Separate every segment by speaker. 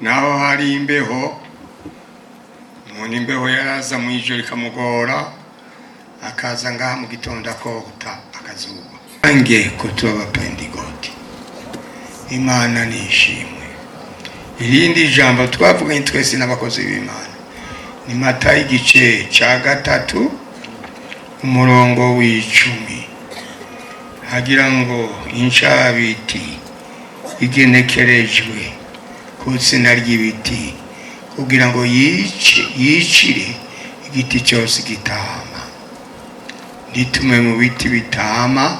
Speaker 1: naho hari imbeho, umuntu imbeho yaraza mu ijoro ikamugora, akaza ngaha mu gitondo akota akazuba. Ange kutuba pendigoti, Imana nishimwe. Irindi jambo twavuganye twese n'abakozi b'Imana ni Matayo igice cya 3 umurongo w'10, hagira ngo incabiti igenekerejwe ku tsina ry'ibiti kugira ngo yicire igiti cyose gitama. Nitume mu biti bitama,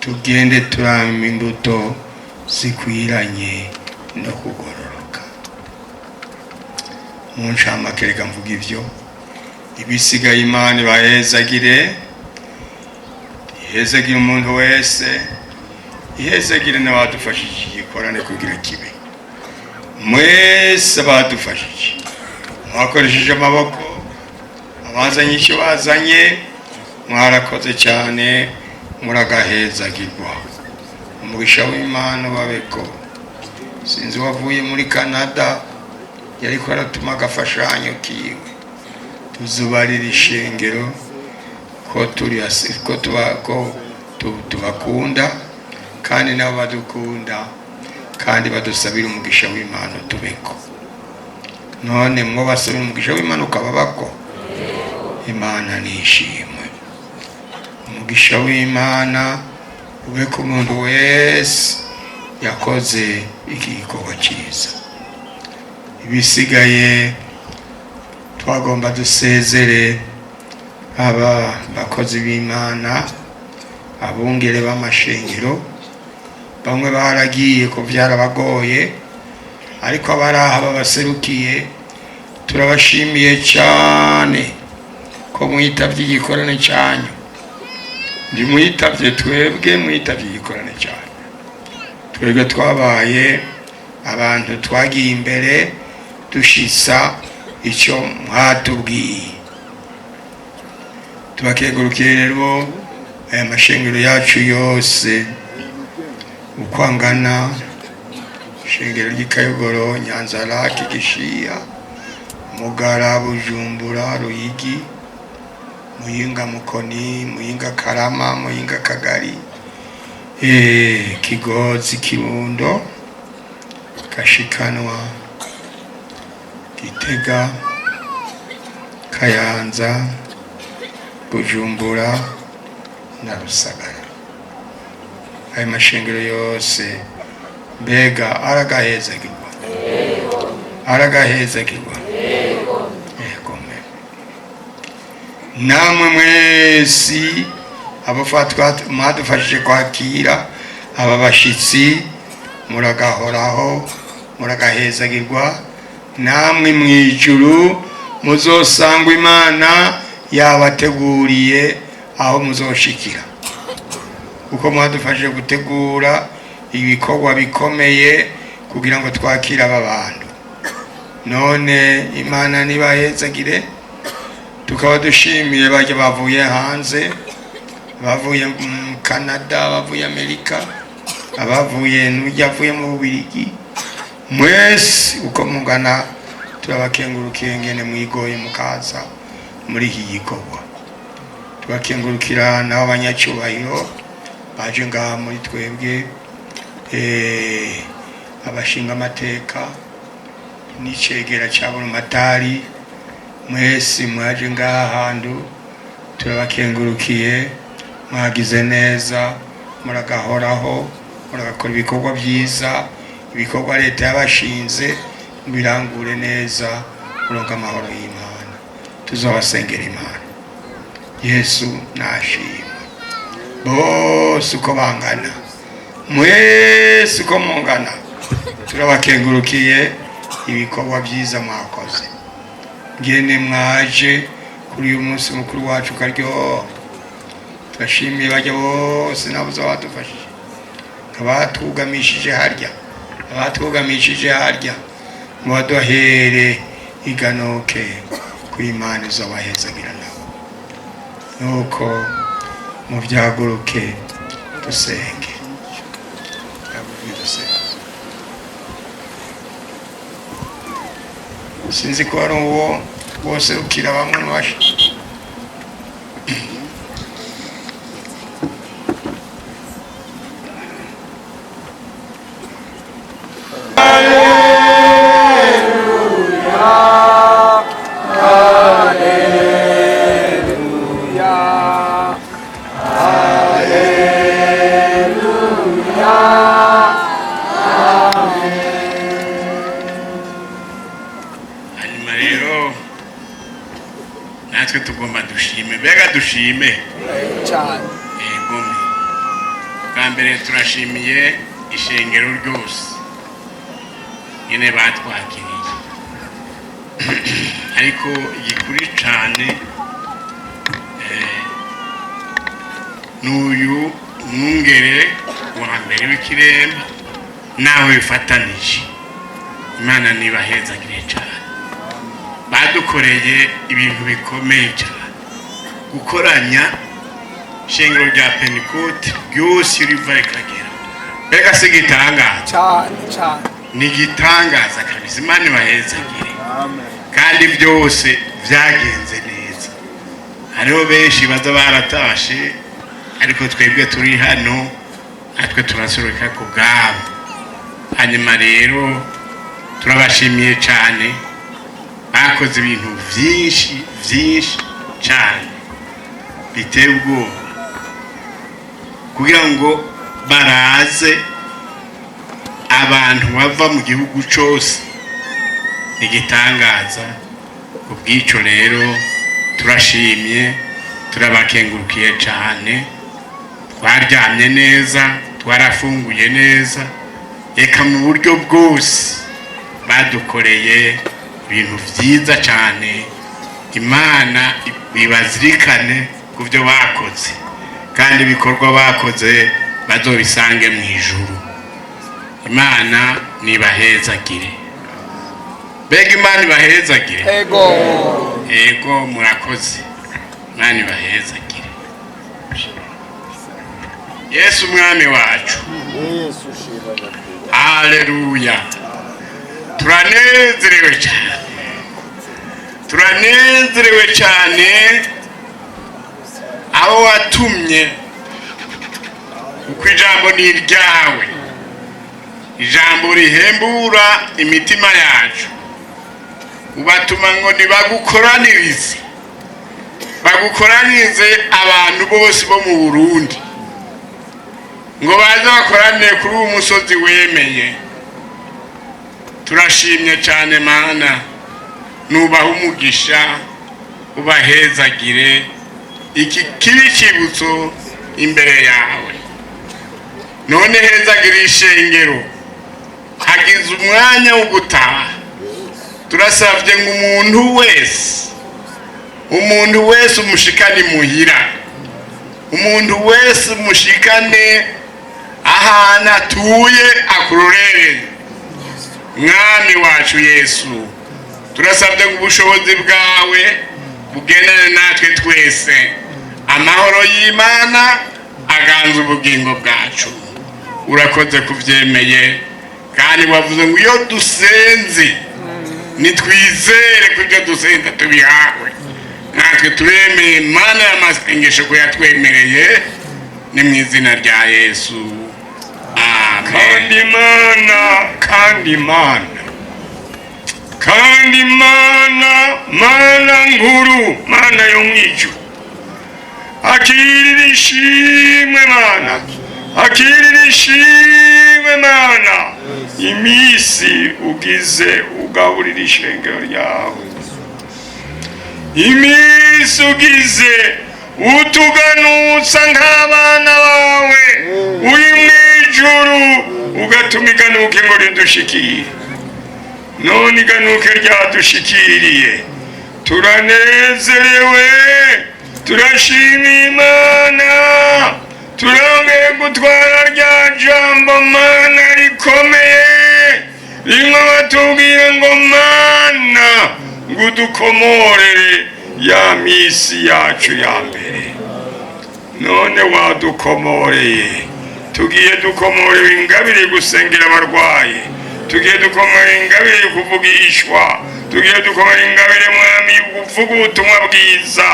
Speaker 1: tugende turama imbuto zikwiranye no kugororoka. Mu ncamake reka mvuga ivyo, ibisigaye Imana ibahezagire, ihezagire umuntu wese, ihezagire n'abadufashije igikorane kugira kibe. Mwese badufashije, mwakoresheje amaboko, abazanye icyo bazanye, mwarakoze cyane, muragahezagirwa. Umugisha w'Imana babeko. Sinzi wavuye muri Canada yariko aratuma agafashanyo kiwe, tuzubarira ishengero ko turi ko tubakunda kandi nabo badukunda kandi badusabira umugisha w'Imana tubeko. None mwo basabira umugisha w'Imana ukababako, Imana nishimwe. Umugisha w'Imana ube ku muntu wese yakoze igikorwa cyiza. Ibisigaye twagomba dusezere aba bakozi b'Imana, abungere b'amashengero. Bamwe baragiye ko byarabagoye, ariko abaraha babaserukiye turabashimiye cyane ko mwitavye igikorane cyanyu. Ndi mwitavye twebwe, mwitavye igikorane cyanyu. Twebwe twabaye abantu twagiye imbere dushisa icyo mwatubwiye. Tubakengurukiye rero aya mashengero yacu yose ukwangana, shengero ry'Ikayogoro, Nyanzarake, Gishiya, Mugara, Bujumbura, Ruyigi, Muyinga, Mukoni, Muyinga, Karama, Muyinga, Kagari, Kigozi, Kirundo, Kashikanwa, Gitega, Kayanza, Bujumbura na Rusagara. Aya mashengero yose mbega aragahezagirwa, aragahezagirwa. Yego namwe mwesi abafatwa mwadufashije kwakira aba bashitsi, muragahoraho, muragahezagirwa. Namwe mwijuru muzosangwa Imana yabateguriye aho muzoshikira, uko mwadufashije gutegura ibikorwa bikomeye kugira ngo twakira aba bantu. None Imana nibahezagire. Tukaba dushimiye bajya bavuye hanze, bavuye mu Canada, bavuye Amerika, abavuye n'ujyavuye mu Bubiligi. Mwese uko mungana turabakengurukiye ngene mwigoye mukaza muri iki gikorwa. Tubakengurukira n'abanyacyubahiro baje ngaha muri twebwe, abashinga amateka n'icegera cyabona matari. Mwese mwaje ngaha handu turabakengurukiye, mwagize neza, muragahoraho, muragakora ibikorwa byiza, ibikorwa leta yabashinze birangure neza, muronka amahoro y'Imana. Tuzabasengera Imana. Yesu nashimwe. Bose uko bangana, mwese uko mungana, turabakengurukiye ibikorwa byiza mwakoze. Ngene mwaje kuri uyu munsi mukuru wacu karyo. Turashimiye bajya bose nabuze badufashije, abatugamishije harya, abatugamishije harya, mubaduhere iganoke ku Imana izobahezagira nabo. Nuko mubyaguruke dusenge. sinzi ko ari uwo bose ukira bamwe mu bashi dushime cyane egome kambere turashimiye ishengero ryose nyene batwakiriye ariko igikuri cyane n'uyu mwungere wa mbere w'ikiremba nawe bifatanije Imana nibahezagire cyane badukoreye ibintu bikomeye cyane gukoranya shengero rya Pentecote byose riva ikagera bega se gitangaza cyane ni gitangaza kabisa Imana ibahezagire kandi byose byagenze neza hariho benshi baza baratashe ariko twebwe turi hano natwe turasoreka ku bwabo hanyuma rero turabashimiye cyane bakoze ibintu byinshi cyane biteye ubwoba kugira ngo baraze abantu bava mu gihugu cyose igitangaza ubwico rero turashimye turabakengurukiye cyane twaryamye neza twarafunguye neza eka mu buryo bwose badukoreye ibintu byiza cyane Imana ibazirikane ku byo bakoze kandi ibikorwa bakoze bazobisange mu ijuru Imana nibahezagire bega Imana ibahezagire ego murakoze Imana ibahezagire Yesu mwami wacu haleluya turanezerewe cyane aho watumye uko ijambo ni iryawe ijambo rihembura imitima yacu ubatuma ngo bagukoranirize abantu bose bo mu Burundi ngo baze bakoranire kuri uwo musozi wemeye turashimye cyane Mana nubaha umugisha ubahezagire iki kibi kibutso imbere yawe none hezagire ishengero hagize umwanya wo gutaha turasavye ngo umuntu wese umushikane muhira umuntu wese umushikane ahantu atuye akurorere mwami wacu Yesu turasabye ngo ubushobozi bwawe bugendane natwe twese amahoro y'Imana aganza ubugingo bwacu urakoze kuvyemeye kandi wavuze ngo iyo dusenze nitwizere ko ibyo dusenze tubihawe natwe turemeye Imana y'amasengesho ko yatwemereye ni mu izina rya Yesu kandi Mana nkuru Mana yo mwijuru akirira ishimwe Mana imisi ugize ugaburira ishengero ryawe imisi ugize utuganutsa nk'abana bawe uri mwijuru ugatuma iganuke ngo ridushikire none iganuke ryadushikiriye turanezerewe turashimira Imana turongeye gutwara rya jambo Mana rikomeye rimwe batubwiye ngo Mana ngo udukomorere ya misi yacu ya mbere none wadukomoreye tugiye dukomorewe ingabire gusengera abarwayi tugiye dukomora ingabire yo kuvugishwa, tugiye dukomora ingabire mwami kuvuga ubutumwa bwiza,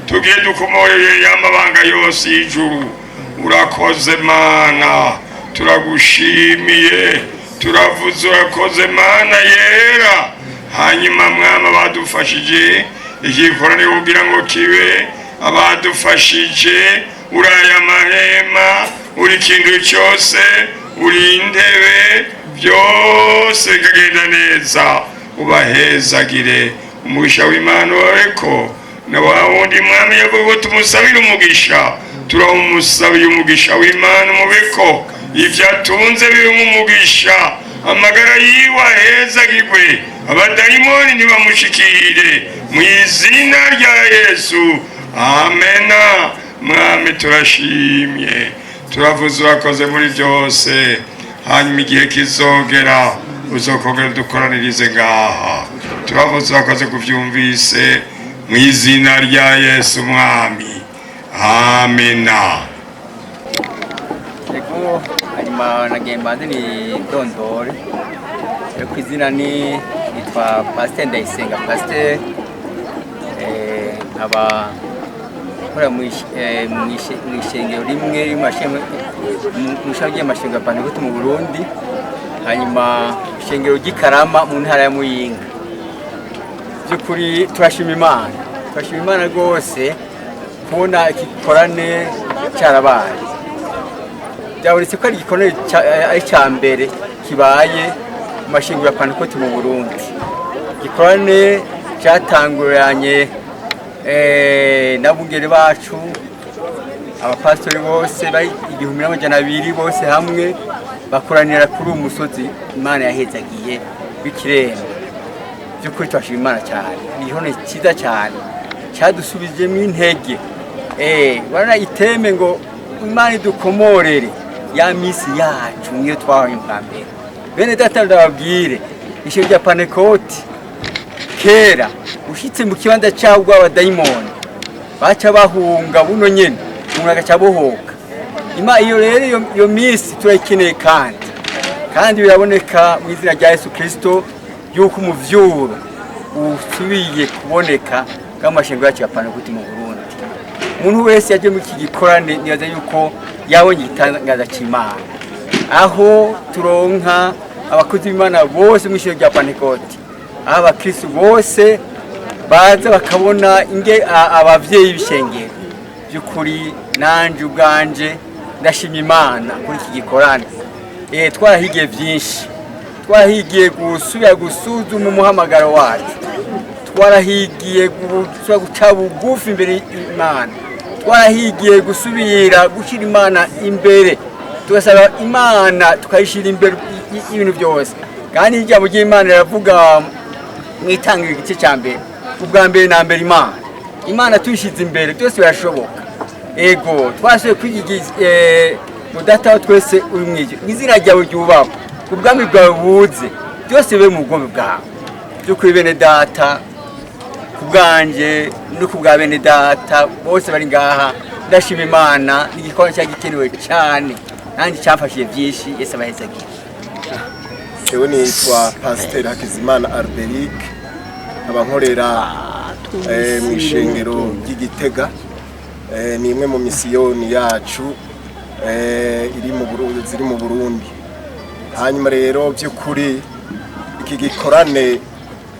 Speaker 1: tugiye dukomoreye y'amabanga yose y'ijuru. Urakoze Mana, turagushimiye, turavuze urakoze Mana yera. Hanyuma mwami abadufashije igikorane kugira ngo kibe, abadufashije uri aya mahema, uri ikintu cyose, uri intebe, byose bikagenda neza. Ubahezagire umugisha w'Imana wawe ko na wa wundi mwami yavuga ngo tumusabire umugisha, turamusabiye umugisha w'Imana mubeko ivyo atunze biri umugisha, amagara yiwe ahezagirwe, abadayimoni ntibamushikire mu izina rya Yesu, amena. Mwami turashimye, turavuze urakoze muri byose. Hanyuma igihe kizogera uzokongera dukoranirize ngaha, turavuze urakoze kuvyumvise mu izina rya Yesu mwami, amena.
Speaker 2: Ego hanyuma nagembanze ni dondore ku izina nitwa Pasteur Ndayisenga Pasteur, nkaba nkora mu ishengero rimwe mu ishami ry'amashengero Abantu mu Burundi, hanyuma ishengero ry'Ikarama mu ntara ya Muyinga. By'ukuri turashima Imana rwose kubona igikorane cyarabaye. Byabonetse ko ari igikorane ari cya mbere kibaye mu mashengero ya Abantu mu Burundi. Igikorane cyatanguranye Nababungero bacu, abapastori bose bari 1200 bose hamwe bakoranira kuri umusozi Imana yahezagiye w'ikirere. By'ukuri twashima Imana cyane, igihone cyiza cyane cyadusubijemo intege. Barana iteme ngo Imana idukomorere ya misi yacu niyo twahaye mbere. Bene data ndababwire isho rya Pentecote kera ushitse mu kibanza cyawo bw'abadayimoni baca bahunga buno nyene umuntu agaca bohoka. Iyo rero iyo misi turayikeneye kandi biraboneka mu izina rya Yesu Kristo yuko umuvyuro usubiye kuboneka bw'amashengero yacu ya Pentecote mu Burundi. Umuntu wese yaje mu iki gikorane nibaza yuko yabonye igitangaza cy'Imana, aho turonka abakozi b'Imana bose mu ishengero rya Pentecote, abakristo bose baza bakabona inge abavyeyi b'ishengero. By'ukuri nanje ubwanje ndashima Imana kuri iki gikorane. Twarahigiye byinshi, twarahigiye gusubira gusuzuma umuhamagaro wacu, twarahigiye gusubira guca bugufi imbere y'Imana, twarahigiye gusubira gushyira Imana imbere, tugasaba Imana tukayishyira imbere y'ibintu byose. Kandi ijambo ry'Imana riravuga mwitangirira igice cya mbere, ubwa mbere na mbere Imana tuyishyize imbere byose birashoboka. Ego twasuye kwigiza mudata wa twese uri mwije, izina ryawe ryubahwe, ubwami bwawe buze, byose bibe mu bwombe bwawe. By'ukuri bene data, kubwanje no kubwa bene data bose bari ngaha, ndashima Imana. Igikorwa cyagikenewe cyane kandi cyafashije byinshi. Yesu abahezagiye.
Speaker 3: Jewe nitwa Pasteur Hakizimana Alberic, abankorera mu ishengero ry'Igitega. Ni imwe mu misiyoni yacu iri mu Burundi, ziri mu Burundi. Hanyuma rero by'ukuri iki gikorane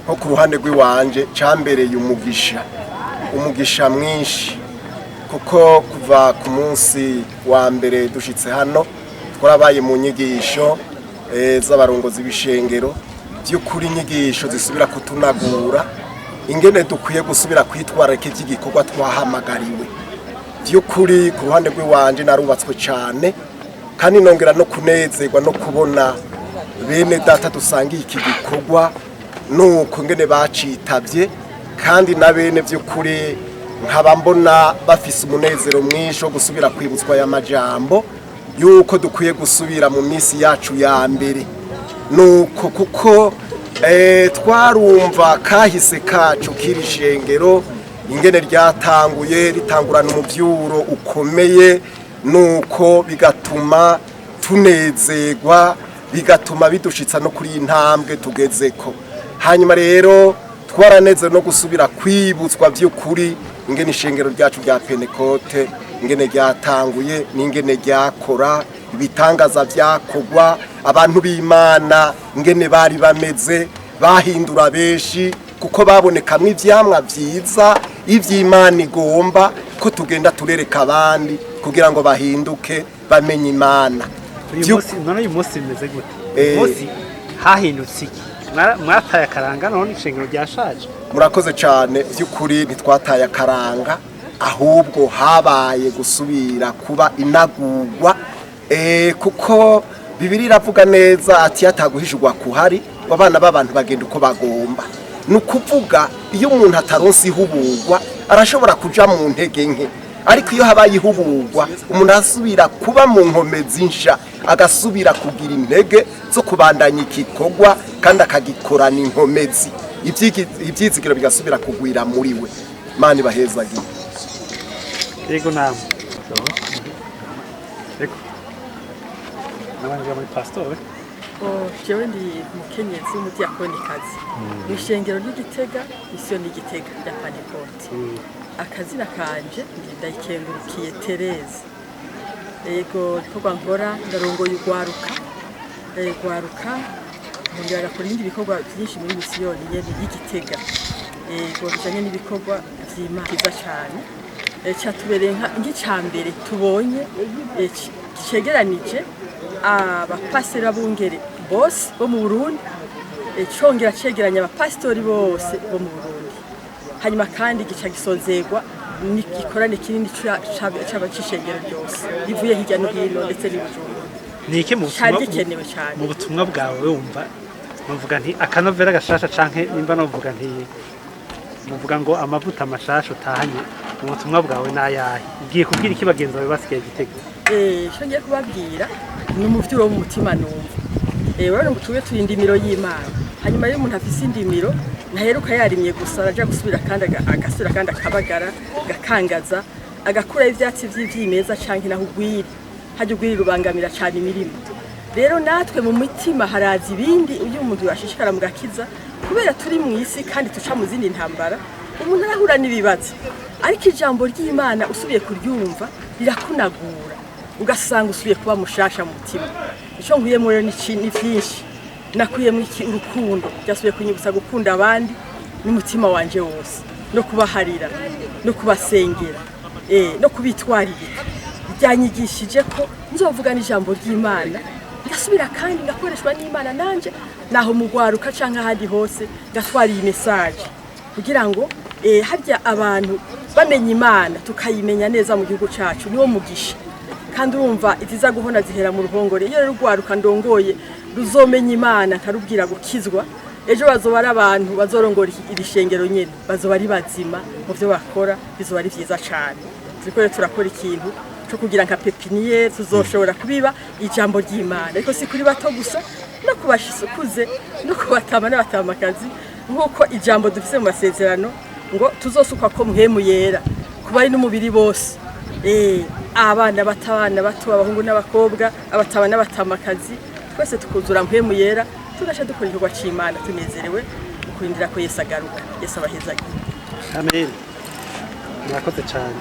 Speaker 3: nko ku ruhande rw'iwanje cambereye umugisha mwinshi, kuko kuva ku munsi wa mbere dushitse hano twarabaye mu nyigisho z'abarongozi b'ishengero. By'ukuri inyigisho zisubira kutunagura ingene dukwiye gusubira kwitwararika iki gikorwa twahamagariwe. By'ukuri ku ruhande rw'iwanje narubatswe cyane, kandi nongera no kunezerwa no kubona bene data dusangiye iki gikorwa nuko ngene bacitavye, kandi na bene by'ukuri nkaba mbona bafise umunezero mwinshi wo gusubira kwibutswa ya majambo yuko dukwiye gusubira mu misi yacu ya mbere. Nuko kuko twarumva kahise kacu kiri shengero ingene ryatanguye ritangurana umuvyuro ukomeye, nuko bigatuma tunezerwa bigatuma bidushitsa no kuri intambwe tugezeko. Hanyuma rero twaraneze no gusubira kwibutswa by'ukuri ingene ishengero ryacu rya Pentecote ingene ryatanguye n'ingene ryakora ibitangaza byakogwa abantu b'Imana ingene bari bameze bahindura benshi kuko babonekamwe ivyamwa vyiza ivy'Imana igomba ko tugenda turereka abandi kugira ngo bahinduke bamenye Imana.
Speaker 4: Uyu munsi bimeze gute? Munsi hahindutse iki? Mwataye akaranga none ishengero ryashaje.
Speaker 3: Murakoze cyane by'ukuri ntitwataye akaranga ahubwo habaye gusubira kuba inagurwa kuko Bibiri iravuga neza ati yataguhishurwa kuhari abana b'abantu bagenda uko bagomba. Nukuvuga iyo umuntu ataronse ihubugwa arashobora kuja mu ntege nke, ariko iyo habaye ihubugwa umuntu asubira kuba mu nkomezi nsha agasubira kugira intege zo kubandanya igikorwa kandi akagikorana inkomezi ibyizigiro bigasubira kugwira muri we. Mani bahezagiye.
Speaker 4: Yego namwe. Yego. Nabanje muri Pasteur.
Speaker 5: Jewe ndi mukenyezi w'umudiyakonikazi mu ishengero ry'Igitega mission y'Igitega ya Pentecote. Akazina kanje ndayikengurukiye Tereze. Yego ibikorwa nkora ndarongoye ugwaruka ngira ko ibindi bikorwa byinshi muri mission y'Igitega. Yego bijanye n'ibikorwa vy'Imana cyane. Cyatubereye nk'icambere tubonye cegeranije abapasteur abungere Bose bo mu Burundi congera cegeranya abapastori bose bo mu Burundi. Hanyuma kandi gica gisozegwa n'igikorane kinini c'abacishengero byose rivuye hirya no hino ndetse n'Ibujumbura.
Speaker 4: Niki mu butumwa bwawe wumva muvuga nti akanovera gashasha canke nimba novuga nti muvuga ngo amavuta mashasha utahanye mu butumwa bwawe nayahe ugiye kubwira iki bagenzi bawe basigaye Igitega?
Speaker 5: Cyo ngiye kubabwira ni umuvyuro wo mu mutima numva. Urabona ngo tuwe turinda imiro y'Imana. Hanyuma rero umuntu afise indimiro ntaheruka yarimye gusa araja gusubira kandi agasubira kandi akabagara gakangaza agakura ivyatsi vy'ivyimeza canke naho ugwiri haje ugwiri rubangamira cyane imirimo. Rero natwe mu mitima harazi ibindi uyu umuntu yashishikara mu gakiza kubera turi mu isi kandi tuca mu zindi ntambara umuntu arahura n'ibibazo, ariko ijambo ry'Imana usubiye kuryumva rirakunagura ugasanga usubiye kuba mushasha mu mutima. Ico nkuyemo rero ni vyinshi nakuyemo iki urukundo byasubiye kunyibutsa gukunda abandi n'umutima wanje wose no kubaharira no kubasengera no kubitwaririka. Byanyigishije ko nzovuga n'ijambo ry'Imana ngasubira kandi ngakoreshwa n'Imana nanje naho mugwaruka canka handi hose gatwara iyi message kugira ngo harya abantu bamenye Imana tukayimenya neza mu gihugu cacu niwo mugisha. Kandi urumva itiza guhona zihera mu ruhongore iyo rero rwaruka ndongoye ruzomenya Imana nkarubwira gukizwa ejo bazoba ari abantu bazorongora ibishengero nyene bazoba ari bazima mu byo bakora bizoba ari vyiza cyane. Turiko turakora ikintu cyo kugira nka pepiniere tuzoshobora kubiba ijambo ry'Imana ariko si kuri bato gusa no kubashisukuze no kubatama n'abatamakazi nkuko ijambo dufise mu masezerano ngo tuzosukwa ko muhemu yera kuba ari n'umubiri bose. Abana batabana bato abahungu n'abakobwa abataba n'abatamakazi twese tukuzura muhemu yera tugasha dukora igikorwa c'Imana tunezerewe ukurindira ko Yesu agaruka. Yesu abahezagiye.
Speaker 4: Amen. Murakoze cyane.